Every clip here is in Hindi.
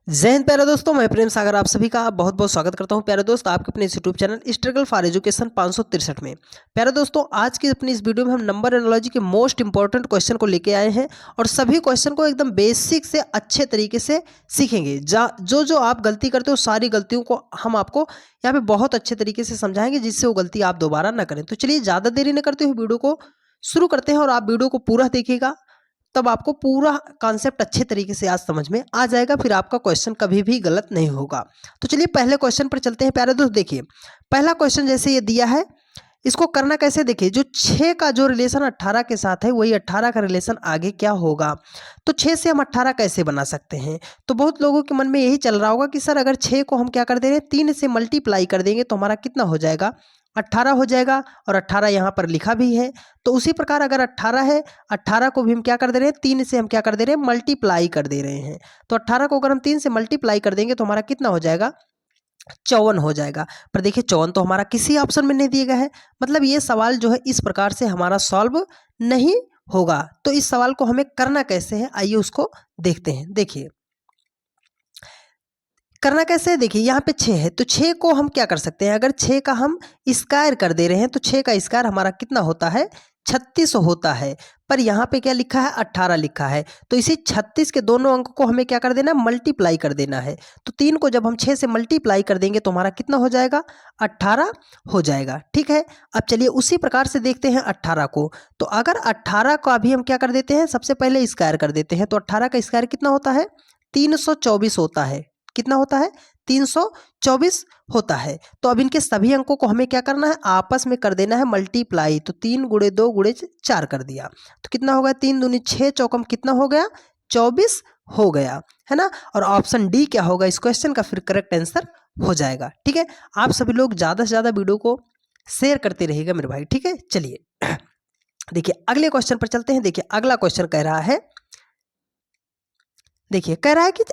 जय हिंद प्यारे दोस्तों, मैं प्रेम सागर आप सभी का बहुत बहुत स्वागत करता हूं। प्यारे दोस्त, आपके अपने इस YouTube channel struggle for education 563 में। प्यारे दोस्तों, आज की अपनी इस वीडियो में हम नंबर एनालॉजी के मोस्ट इंपॉर्टेंट क्वेश्चन को लेके आए हैं और सभी क्वेश्चन को एकदम बेसिक से अच्छे तरीके से सीखेंगे। जो जो आप गलती करते हो सारी गलतियों को हम आपको यहाँ पे बहुत अच्छे तरीके से समझाएंगे, जिससे वो गलती आप दोबारा ना करें। तो चलिए ज़्यादा देरी न करते हुए वीडियो को शुरू करते हैं और आप वीडियो को पूरा देखिएगा, तब आपको पूरा कॉन्सेप्ट अच्छे तरीके से आज समझ में आ जाएगा। फिर आपका क्वेश्चन कभी भी गलत नहीं होगा। तो चलिए पहले क्वेश्चन पर चलते हैं। प्यारे दोस्त देखिए, पहला क्वेश्चन जैसे ये दिया है, इसको करना कैसे देखिए। जो 6 का जो रिलेशन 18 के साथ है, वही 18 का रिलेशन आगे क्या होगा। तो 6 से हम 18 कैसे बना सकते हैं। तो बहुत लोगों के मन में यही चल रहा होगा कि सर अगर 6 को हम क्या कर दे रहे हैं, 3 से मल्टीप्लाई कर देंगे तो हमारा कितना हो जाएगा, 18 हो जाएगा। और 18 यहाँ पर लिखा भी है। तो उसी प्रकार अगर 18 है, 18 को भी हम क्या कर दे रहे हैं, 3 से हम क्या कर दे रहे हैं, मल्टीप्लाई कर दे रहे हैं। तो 18 को अगर हम 3 से मल्टीप्लाई कर देंगे तो हमारा कितना हो जाएगा, 54 हो जाएगा। पर देखिए 54 तो हमारा किसी ऑप्शन में नहीं दिया गया है, मतलब ये सवाल जो है इस प्रकार से हमारा सॉल्व नहीं होगा। तो इस सवाल को हमें करना कैसे है, आइए उसको देखते हैं। देखिए करना कैसे है, देखिए यहाँ पे 6 है तो 6 को हम क्या कर सकते हैं, अगर 6 का हम स्क्वायर कर दे रहे हैं तो 6 का स्क्वायर हमारा कितना होता है, 36 होता है। पर यहाँ पे क्या लिखा है, 18 लिखा है। तो इसी 36 के दोनों अंक को हमें क्या कर देना है, मल्टीप्लाई कर देना है। तो 3 को जब हम 6 से मल्टीप्लाई कर देंगे तो हमारा कितना हो जाएगा, 18 हो जाएगा। ठीक है, अब चलिए उसी प्रकार से देखते हैं 18 को। तो अगर 18 का भी हम क्या कर देते हैं, सबसे पहले स्क्वायर कर देते हैं। तो 18 का स्क्वायर कितना होता है, 324 होता है। कितना होता है, 324 होता है। तो अब इनके सभी अंकों को हमें क्या करना है, आपस में कर देना है मल्टीप्लाई। तो 3 गुणे 2 गुणे 4 कर दिया तो कितना हो गया, 3 दूनी 6 चौकम कितना हो गया, 24 हो गया, है ना। और ऑप्शन डी क्या होगा इस क्वेश्चन का, फिर करेक्ट आंसर हो जाएगा। ठीक है, आप सभी लोग ज़्यादा से ज़्यादा वीडियो को शेयर करते रहिएगा मेरे भाई। ठीक है, चलिए देखिए अगले क्वेश्चन पर चलते हैं। देखिए अगला क्वेश्चन कह रहा है, देखिए कह रहा है कि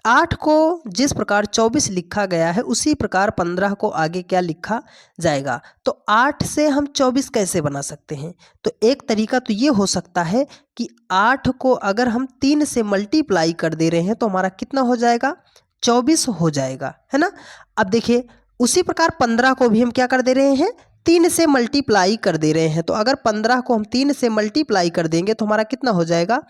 8 को जिस प्रकार 24 लिखा गया है उसी प्रकार 15 को आगे क्या लिखा जाएगा। तो 8 से हम 24 कैसे बना सकते हैं। तो एक तरीका तो ये हो सकता है कि 8 को अगर हम 3 से मल्टीप्लाई कर दे रहे हैं तो हमारा कितना हो जाएगा, 24 हो जाएगा, है ना। अब देखिए उसी प्रकार 15 को भी हम क्या कर दे रहे हैं, 3 से मल्टीप्लाई कर दे रहे हैं। तो अगर 15 को हम 3 से मल्टीप्लाई कर देंगे तो हमारा कितना हो जाएगा,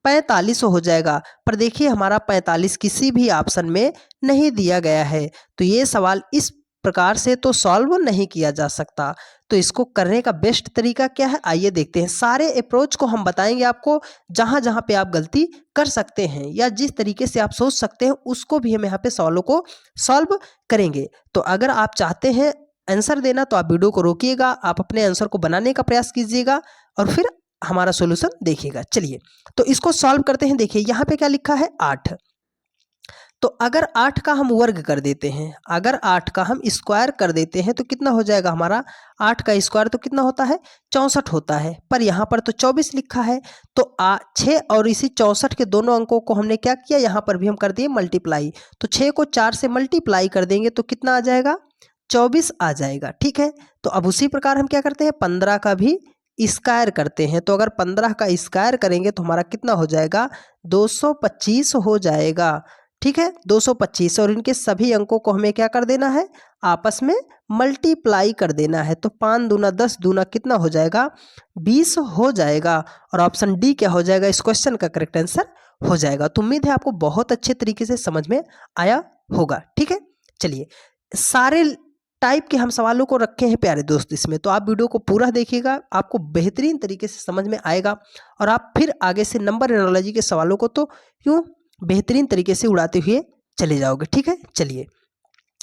45 हो जाएगा। पर देखिए हमारा 45 किसी भी ऑप्शन में नहीं दिया गया है। तो ये सवाल इस प्रकार से तो सॉल्व नहीं किया जा सकता। तो इसको करने का बेस्ट तरीका क्या है, आइए देखते हैं। सारे अप्रोच को हम बताएंगे आपको, जहाँ जहाँ पे आप गलती कर सकते हैं या जिस तरीके से आप सोच सकते हैं उसको भी हम यहाँ पे सवालों को सॉल्व करेंगे। तो अगर आप चाहते हैं आंसर देना तो आप वीडियो को रोकिएगा, आप अपने आंसर को बनाने का प्रयास कीजिएगा और फिर हमारा सॉल्यूशन देखिएगा। चलिए तो इसको सॉल्व करते हैं। देखिए यहाँ पे क्या लिखा है, 8। तो अगर 8 का हम वर्ग कर देते हैं, अगर 8 का हम स्क्वायर कर देते हैं तो कितना हो जाएगा हमारा, 8 का स्क्वायर तो कितना होता है, 64 होता है। पर यहाँ पर तो 24 लिखा है। तो 6 और इसी 64 के दोनों अंकों को हमने क्या किया, यहाँ पर भी हम कर दिए मल्टीप्लाई। तो 6 को 4 से मल्टीप्लाई कर देंगे तो कितना आ जाएगा, 24 आ जाएगा। ठीक है, तो अब उसी प्रकार हम क्या करते हैं, 15 का भी स्क्वायर करते हैं। तो अगर 15 का स्क्वायर करेंगे तो हमारा कितना हो जाएगा, 225 हो जाएगा। ठीक है, 225। और इनके सभी अंकों को हमें क्या कर देना है, आपस में मल्टीप्लाई कर देना है। तो 5 दूना 10 दूना कितना हो जाएगा, 20 हो जाएगा। और ऑप्शन डी क्या हो जाएगा, इस क्वेश्चन का करेक्ट आंसर हो जाएगा। तो उम्मीद है आपको बहुत अच्छे तरीके से समझ में आया होगा। ठीक है, चलिए सारे टाइप के हम सवालों को रखे हैं प्यारे दोस्त इसमें, तो आप वीडियो को पूरा देखिएगा, आपको बेहतरीन तरीके से समझ में आएगा और आप फिर आगे से नंबर एनालॉजी के सवालों को तो यूँ बेहतरीन तरीके से उड़ाते हुए चले जाओगे। ठीक है, चलिए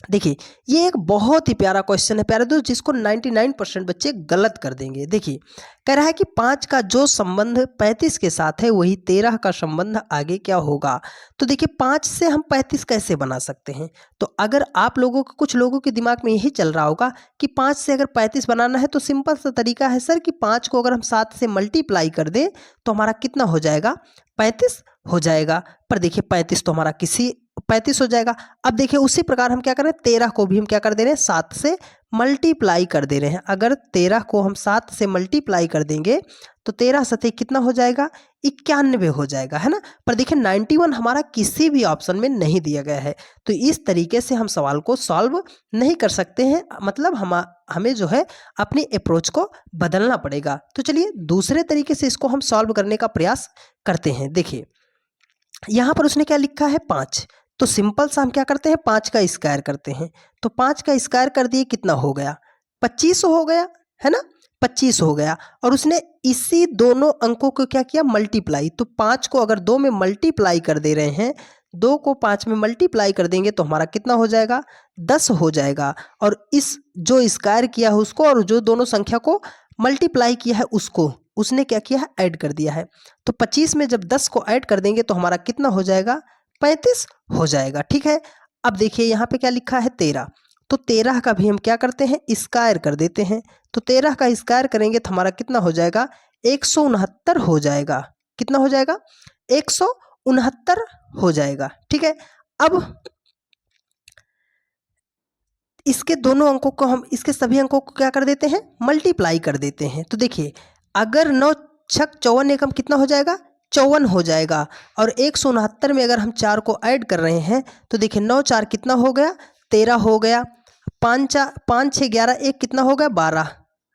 देखिए ये एक बहुत ही प्यारा क्वेश्चन है प्यारे दोस्त, जिसको 99% बच्चे गलत कर देंगे। देखिए कह रहा है कि 5 का जो संबंध 35 के साथ है वही 13 का संबंध आगे क्या होगा। तो देखिए 5 से हम 35 कैसे बना सकते हैं। तो अगर आप लोगों को, कुछ लोगों के दिमाग में यही चल रहा होगा कि 5 से अगर 35 बनाना है तो सिंपल सा तरीका है सर कि 5 को अगर हम 7 से मल्टीप्लाई कर दें तो हमारा कितना हो जाएगा, 35 हो जाएगा। पर देखिए 35 तो हमारा किसी 35 हो जाएगा। अब देखिए उसी प्रकार हम क्या कर रहे हैं, 13 को भी हम क्या कर दे रहे हैं, 7 से मल्टीप्लाई कर दे रहे हैं। अगर 13 को हम 7 से मल्टीप्लाई कर देंगे तो 13 सतह कितना हो जाएगा, 91 हो जाएगा, है ना। पर देखिए 91 हमारा किसी भी ऑप्शन में नहीं दिया गया है, तो इस तरीके से हम सवाल को सॉल्व नहीं कर सकते हैं। मतलब हमें जो है अपनी अप्रोच को बदलना पड़ेगा। तो चलिए दूसरे तरीके से इसको हम सॉल्व करने का प्रयास करते हैं। देखिए यहाँ पर उसने क्या लिखा है, 5, तो सिंपल सा हम क्या करते हैं, 5 का स्क्वायर करते हैं। तो 5 का स्क्वायर कर दिए, कितना हो गया, 25 हो गया, है ना, 25 हो गया। और उसने इसी दोनों अंकों को क्या किया, मल्टीप्लाई। तो 5 को अगर 2 में मल्टीप्लाई कर दे रहे हैं, 2 को 5 में मल्टीप्लाई कर देंगे तो हमारा कितना हो जाएगा, 10 हो जाएगा। और इस जो स्क्वायर किया है उसको और जो दोनों संख्या को मल्टीप्लाई किया है उसको उसने क्या किया है, ऐड कर दिया है। तो 25 में जब 10 को ऐड कर देंगे तो हमारा कितना हो जाएगा, 35 हो जाएगा। ठीक है। अब देखिए यहाँ पे क्या लिखा है, 13, तो 13 का भी हम क्या करते हैं, स्क्वायर कर देते हैं। तो 13 का स्क्वायर करेंगे तो हमारा कितना हो जाएगा, 169 हो जाएगा। कितना हो जाएगा, 169 हो जाएगा। ठीक है। अब इसके दोनों अंकों को हम, इसके सभी अंकों को क्या कर देते हैं, मल्टीप्लाई कर देते हैं। तो देखिए अगर 9 छक 54 एकम कितना हो जाएगा, 54 हो जाएगा। और 169 में अगर हम 4 को ऐड कर रहे हैं तो देखिए 9 4 कितना हो गया, 13 हो गया। 5 6 11 1 कितना हो गया, 12,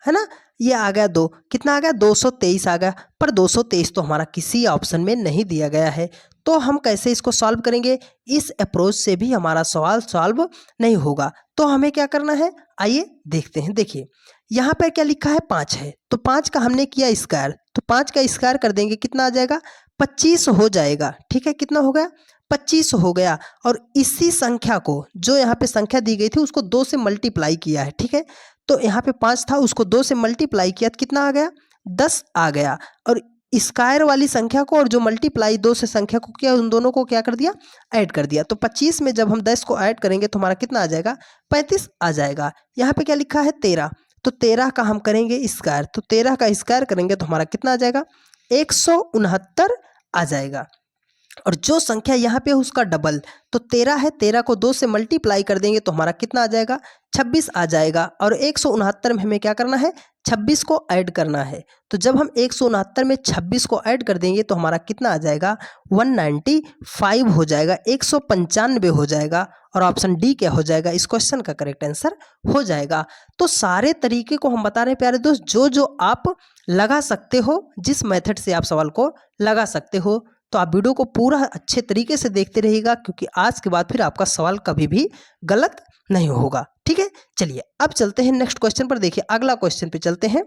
है ना। ये आ गया 2, कितना आ गया, 223 आ गया। पर 223 तो हमारा किसी ऑप्शन में नहीं दिया गया है, तो हम कैसे इसको सॉल्व करेंगे, इस अप्रोच से भी हमारा सवाल सॉल्व नहीं होगा। तो हमें क्या करना है, आइए देखते हैं। देखिए यहाँ पर क्या लिखा है, 5 है, तो 5 का हमने किया स्क्वायर, तो 5 का स्क्वायर कर देंगे, कितना आ जाएगा, 25 हो जाएगा। ठीक है, कितना हो गया, 25 हो गया। और इसी संख्या को, जो यहाँ पे संख्या दी गई थी उसको 2 से मल्टीप्लाई किया है। ठीक है, तो यहाँ पे 5 था, उसको 2 से मल्टीप्लाई किया तो कितना आ गया, 10 आ गया। और स्क्वायर वाली संख्या को और जो मल्टीप्लाई 2 से संख्या को किया, उन दोनों को क्या कर दिया, ऐड कर दिया। तो 25 में जब हम 10 को ऐड करेंगे तो हमारा कितना आ जाएगा, 35 आ जाएगा। यहाँ पे क्या लिखा है, 13, तो 13 का हम करेंगे स्क्वायर, तो 13 का स्क्वायर करेंगे तो हमारा कितना आ जाएगा, 169 आ जाएगा। और जो संख्या यहाँ पे है उसका डबल, तो 13 है, 13 को 2 से मल्टीप्लाई कर देंगे तो हमारा कितना आ जाएगा, 26 आ जाएगा। और 169 में हमें क्या करना है, 26 को ऐड करना है। तो जब हम 169 में 26 को ऐड कर देंगे तो हमारा कितना आ जाएगा, 195 हो जाएगा, 195 हो जाएगा। और ऑप्शन डी क्या हो जाएगा, इस क्वेश्चन का करेक्ट आंसर हो जाएगा। तो सारे तरीके को हम बता रहे हैं प्यारे दोस्त, जो आप लगा सकते हो, जिस मेथड से आप सवाल को लगा सकते हो। तो आप वीडियो को पूरा अच्छे तरीके से देखते रहिएगा, क्योंकि आज के बाद फिर आपका सवाल कभी भी गलत नहीं होगा। ठीक है, चलिए अब चलते हैं नेक्स्ट क्वेश्चन पर। देखिए अगला क्वेश्चन पे चलते हैं।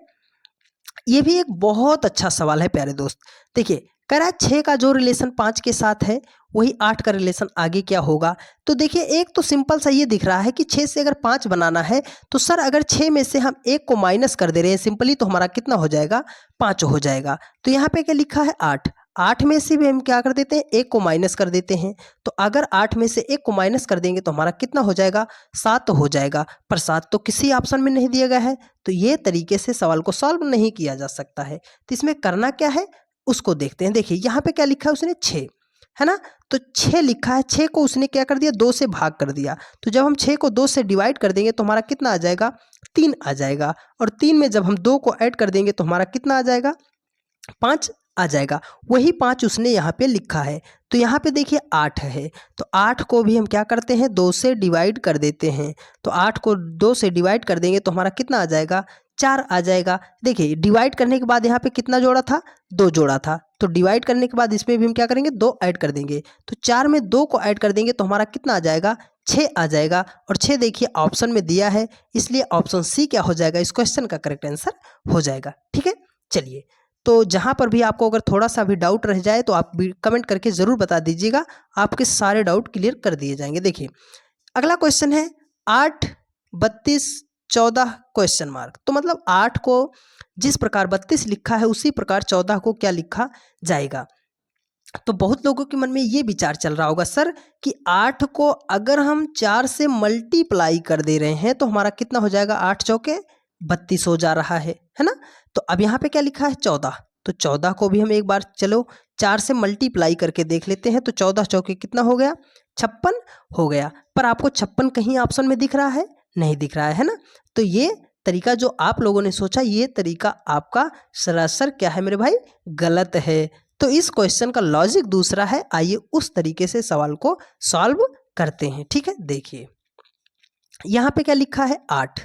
ये भी एक बहुत अच्छा सवाल है प्यारे दोस्त। देखिए कह रहा है 6 का जो रिलेशन 5 के साथ है वही 8 का रिलेशन आगे क्या होगा। तो देखिए एक तो सिंपल सा ये दिख रहा है कि 6 से अगर 5 बनाना है तो सर अगर 6 में से हम 1 को माइनस कर दे रहे हैं सिंपली, तो हमारा कितना हो जाएगा, 5 हो जाएगा। तो यहाँ पे क्या लिखा है, 8, 8 में से भी हम क्या कर देते हैं, 1 को माइनस कर देते हैं। तो अगर 8 में से 1 को माइनस कर देंगे तो हमारा कितना हो जाएगा, 7 हो जाएगा। पर 7 तो किसी ऑप्शन में नहीं दिया गया है, तो ये तरीके से सवाल को सॉल्व नहीं किया जा सकता है। तो इसमें करना क्या है उसको देखते हैं। देखिए यहाँ पे क्या लिखा है उसने, 6 है ना, तो 6 लिखा है, 6 को उसने क्या कर दिया, 2 से भाग कर दिया। तो जब हम 6 को 2 से डिवाइड कर देंगे तो हमारा कितना आ जाएगा, 3 आ जाएगा। और 3 में जब हम 2 को ऐड कर देंगे तो हमारा कितना आ जाएगा, 5 आ जाएगा। वही 5 उसने यहाँ पे लिखा है। तो यहाँ पे देखिए 8 है, तो 8 को भी हम क्या करते हैं, 2 से डिवाइड कर देते हैं। तो 8 को 2 से डिवाइड कर देंगे तो हमारा कितना आ जाएगा, 4 आ जाएगा। देखिए डिवाइड करने के बाद यहाँ पे कितना जोड़ा था, 2 जोड़ा था। तो डिवाइड करने के बाद इसमें भी हम क्या करेंगे, 2 ऐड कर देंगे। तो 4 में 2 को ऐड कर देंगे तो हमारा कितना आ जाएगा, 6 आ जाएगा। और 6 देखिए ऑप्शन में दिया है, इसलिए ऑप्शन सी क्या हो जाएगा, इस क्वेश्चन का करेक्ट आंसर हो जाएगा। ठीक है, चलिए तो जहाँ पर भी आपको अगर थोड़ा सा भी डाउट रह जाए तो आप भी कमेंट करके ज़रूर बता दीजिएगा, आपके सारे डाउट क्लियर कर दिए जाएंगे। देखिए अगला क्वेश्चन है 8 32 14 क्वेश्चन मार्क। तो मतलब 8 को जिस प्रकार 32 लिखा है उसी प्रकार 14 को क्या लिखा जाएगा। तो बहुत लोगों के मन में ये विचार चल रहा होगा सर कि 8 को अगर हम 4 से मल्टीप्लाई कर दे रहे हैं तो हमारा कितना हो जाएगा, 8 चौके 32 हो जा रहा है ना। तो अब यहाँ पे क्या लिखा है, 14, तो 14 को भी हम एक बार चलो 4 से मल्टीप्लाई करके देख लेते हैं। तो 14 चौके कितना हो गया? 56 हो गया। पर आपको 56 कहीं ऑप्शन में दिख रहा है? नहीं दिख रहा है ना। तो ये तरीका जो आप लोगों ने सोचा, ये तरीका आपका सरासर क्या है मेरे भाई? गलत है। तो इस क्वेश्चन का लॉजिक दूसरा है। आइए उस तरीके से सवाल को सॉल्व करते हैं। ठीक है, देखिए यहाँ पे क्या लिखा है? 8।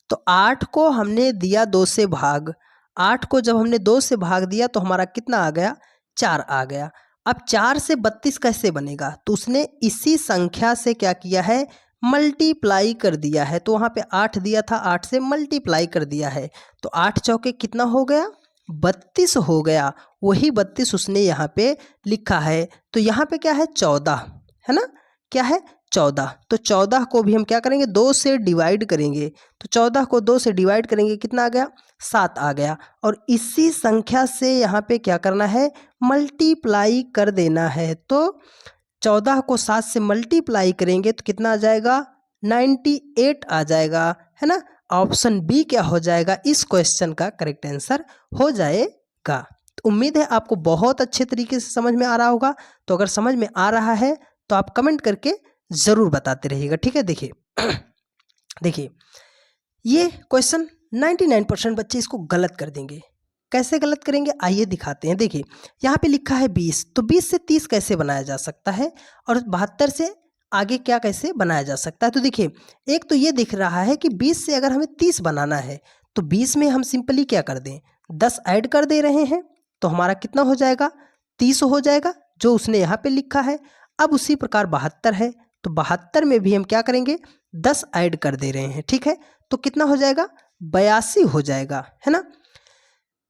तो 8 को हमने दिया 2 से भाग। 8 को जब हमने 2 से भाग दिया तो हमारा कितना आ गया? 4 आ गया। अब 4 से 32 कैसे बनेगा? तो उसने इसी संख्या से क्या किया है? मल्टीप्लाई कर दिया है। तो वहाँ पे 8 दिया था, 8 से मल्टीप्लाई कर दिया है। तो 8 चौके कितना हो गया? 32 हो गया। वही 32 उसने यहाँ पे लिखा है। तो यहाँ पे क्या है? 14 है ना। क्या है? 14। तो 14 को भी हम क्या करेंगे? 2 से डिवाइड करेंगे। तो 14 को 2 से डिवाइड करेंगे, कितना आ गया? 7 आ गया। और इसी संख्या से यहाँ पे क्या करना है? मल्टीप्लाई कर देना है। तो 14 को 7 से मल्टीप्लाई करेंगे तो कितना आ जाएगा? 98 आ जाएगा, है ना। ऑप्शन बी क्या हो जाएगा? इस क्वेश्चन का करेक्ट आंसर हो जाएगा। तो उम्मीद है आपको बहुत अच्छे तरीके से समझ में आ रहा होगा। तो अगर समझ में आ रहा है तो आप कमेंट करके ज़रूर बताते रहिएगा। ठीक है, देखिए देखिए ये क्वेश्चन 99% बच्चे इसको गलत कर देंगे। कैसे गलत करेंगे? आइए दिखाते हैं। देखिए यहाँ पे लिखा है 20। तो 20 से 30 कैसे बनाया जा सकता है? और 72 से आगे क्या कैसे बनाया जा सकता है? तो देखिए एक तो ये दिख रहा है कि 20 से अगर हमें 30 बनाना है तो 20 में हम सिंपली क्या कर दें? 10 ऐड कर दे रहे हैं। तो हमारा कितना हो जाएगा? 30 हो जाएगा, जो उसने यहाँ पे लिखा है। अब उसी प्रकार 72 है। तो 72 में भी हम क्या करेंगे? 10 ऐड कर दे रहे हैं। ठीक है, तो कितना हो जाएगा? 82 हो जाएगा, है ना।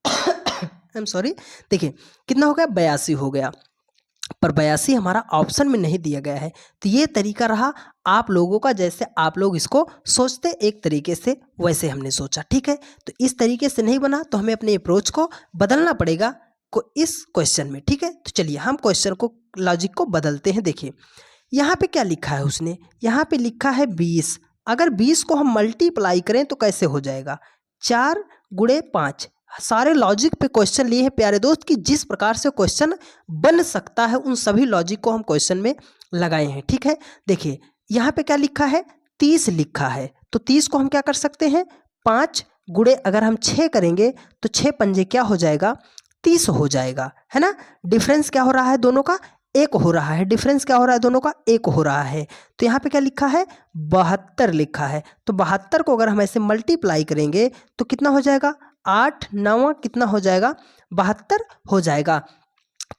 I am sorry. देखिए कितना हो गया? 82 हो गया। पर 82 हमारा ऑप्शन में नहीं दिया गया है। तो ये तरीका रहा आप लोगों का, जैसे आप लोग इसको सोचते एक तरीके से, वैसे हमने सोचा। ठीक है, तो इस तरीके से नहीं बना तो हमें अपने अप्रोच को बदलना पड़ेगा इस क्वेश्चन में। ठीक है, तो चलिए हम क्वेश्चन को, लॉजिक को बदलते हैं। देखिए यहाँ पे क्या लिखा है उसने? यहाँ पे लिखा है 20। अगर 20 को हम मल्टीप्लाई करें तो कैसे हो जाएगा? 4 गुणे 5। सारे लॉजिक पे क्वेश्चन लिए हैं प्यारे दोस्त, कि जिस प्रकार से क्वेश्चन बन सकता है उन सभी लॉजिक को हम क्वेश्चन में लगाए हैं। ठीक है, देखिए यहाँ पे क्या लिखा है? 30 लिखा है। तो 30 को हम क्या कर सकते हैं? 5 गुणे अगर हम 6 करेंगे तो 6 पंजे क्या हो जाएगा? 30 हो जाएगा, है ना। डिफरेंस क्या हो रहा है दोनों का? 1 हो रहा है। डिफरेंस क्या हो रहा है दोनों का? 1 हो रहा है। तो यहाँ पे क्या लिखा है? 72 लिखा है। तो 72 को अगर हम ऐसे मल्टीप्लाई करेंगे तो कितना हो जाएगा? 8 9 कितना हो जाएगा? 72 हो जाएगा।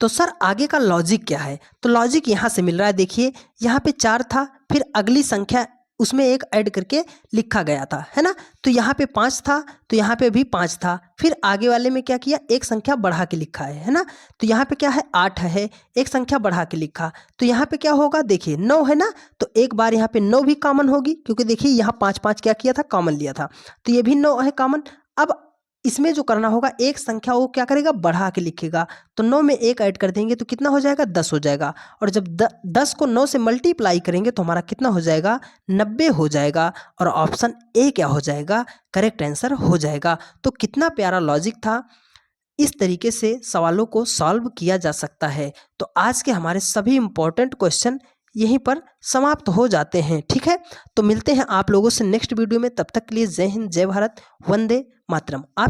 तो सर आगे का लॉजिक क्या है? तो लॉजिक यहाँ से मिल रहा है। देखिए यहाँ पे 4 था, फिर अगली संख्या उसमें 1 ऐड करके लिखा गया था, है ना। तो यहाँ पे 5 था, तो यहाँ पे भी 5 था, फिर आगे वाले में क्या किया? एक संख्या बढ़ा के लिखा है ना। तो यहाँ पे क्या है? 8 है, एक संख्या बढ़ा के लिखा। तो यहाँ पे क्या होगा? देखिए 9 है ना। तो एक बार यहाँ पे 9 भी कॉमन होगी, क्योंकि देखिए यहाँ 5 5 क्या किया था? कॉमन लिया था। तो ये भी 9 है कॉमन। अब इसमें जो करना होगा, एक संख्या वो क्या करेगा? बढ़ा के लिखेगा। तो 9 में 1 ऐड कर देंगे तो कितना हो जाएगा? 10 हो जाएगा। और जब 10 को 9 से मल्टीप्लाई करेंगे तो हमारा कितना हो जाएगा? 90 हो जाएगा। और ऑप्शन ए क्या हो जाएगा? करेक्ट आंसर हो जाएगा। तो कितना प्यारा लॉजिक था। इस तरीके से सवालों को सॉल्व किया जा सकता है। तो आज के हमारे सभी इंपॉर्टेंट क्वेश्चन यहीं पर समाप्त हो जाते हैं। ठीक है, तो मिलते हैं आप लोगों से नेक्स्ट वीडियो में। तब तक के लिए जय हिंद, जय भारत, वंदे मातरम। आप